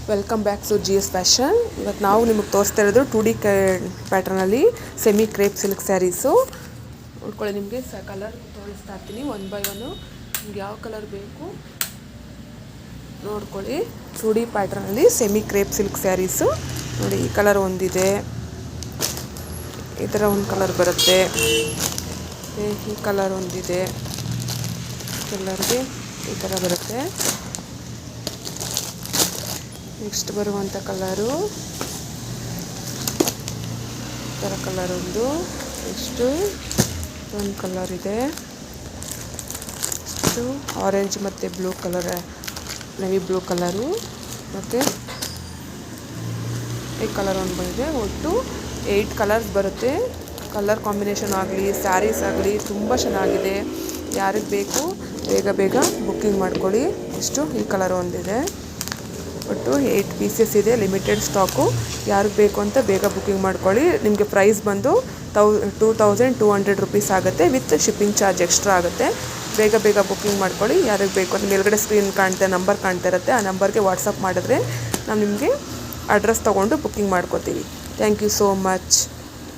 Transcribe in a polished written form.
Welcome back to G S fashion. ಇವತ್ತು ನಾವು ನಿಮಗೆ ತೋರಿಸ್ತಾ ಇರೋದು 2D ಪ್ಯಾಟರ್ನಲ್ಲಿ ಸೆಮಿ ಕ್ರೇಪ್ ಸಿಲ್ಕ್ ಸ್ಯಾರೀಸು. ನೋಡ್ಕೊಳ್ಳಿ, ನಿಮಗೆ ಕಲರ್ ತೋರಿಸ್ತಾ ಇರ್ತೀನಿ ಒನ್ ಬೈ ಒನ್ನು. ನಿಮ್ಗೆ ಯಾವ ಕಲರ್ ಬೇಕು ನೋಡ್ಕೊಳ್ಳಿ. 2D ಪ್ಯಾಟರ್ನಲ್ಲಿ ಸೆಮಿ ಕ್ರೇಪ್ ಸಿಲ್ಕ್ ಸ್ಯಾರೀಸು ನೋಡಿ. ಈ ಕಲರ್ ಒಂದಿದೆ, ಈ ಥರ ಒಂದು ಕಲರ್ ಬರುತ್ತೆ. ಈ ಕಲರ್ ಒಂದಿದೆ, ಕಲರ್ಗೆ ಈ ಥರ ಬರುತ್ತೆ. ನೆಕ್ಸ್ಟ್ ಬರುವಂಥ ಕಲರು ಈ ಥರ ಕಲರ್ ಒಂದು. ನೆಕ್ಸ್ಟು ಒಂದು ಕಲರ್ ಇದೆ, ನೆಕ್ಸ್ಟು ಆರೆಂಜ್ ಮತ್ತು ಬ್ಲೂ ಕಲರ್, ನವಿ ಬ್ಲೂ ಕಲರು, ಮತ್ತು ಈ ಕಲರ್ ಒಂದು ಬಂದಿದೆ. ಒಟ್ಟು 8 ಕಲರ್ಸ್ ಬರುತ್ತೆ. ಕಲರ್ ಕಾಂಬಿನೇಷನ್ ಆಗಲಿ ಸ್ಯಾರೀಸ್ ಆಗಲಿ ತುಂಬ ಚೆನ್ನಾಗಿದೆ. ಯಾರಿಗೆ ಬೇಕು ಬೇಗ ಬೇಗ ಬುಕ್ಕಿಂಗ್ ಮಾಡ್ಕೊಳ್ಳಿ. ಇಷ್ಟು ಈ ಕಲರ್ ಒಂದಿದೆ. ಒಟ್ಟು 8 ಪೀಸಸ್ ಇದೆ, ಲಿಮಿಟೆಡ್ ಸ್ಟಾಕು. ಯಾರಿಗೆ ಬೇಕು ಅಂತ ಬೇಗ ಬುಕ್ಕಿಂಗ್ ಮಾಡ್ಕೊಳ್ಳಿ. ನಿಮಗೆ ಪ್ರೈಸ್ ಬಂದು 2200 ರೂಪೀಸ್ ಆಗುತ್ತೆ, ವಿತ್ ಶಿಪ್ಪಿಂಗ್ ಚಾರ್ಜ್ ಎಕ್ಸ್ಟ್ರಾ ಆಗುತ್ತೆ. ಬೇಗ ಬೇಗ ಬುಕ್ಕಿಂಗ್ ಮಾಡ್ಕೊಳ್ಳಿ. ಯಾರಿಗೆ ಬೇಕು ಅಂತ ಮೇಲ್ಗಡೆ ಸ್ಕ್ರೀನ್ ನಂಬರ್ ಕಾಣ್ತಾ ಇರುತ್ತೆ. ಆ ನಂಬರ್ಗೆ ವಾಟ್ಸಪ್ ಮಾಡಿದ್ರೆ ನಾವು ನಿಮಗೆ ಅಡ್ರೆಸ್ ತೊಗೊಂಡು ಬುಕ್ಕಿಂಗ್ ಮಾಡ್ಕೋತೀವಿ. Thank you so much.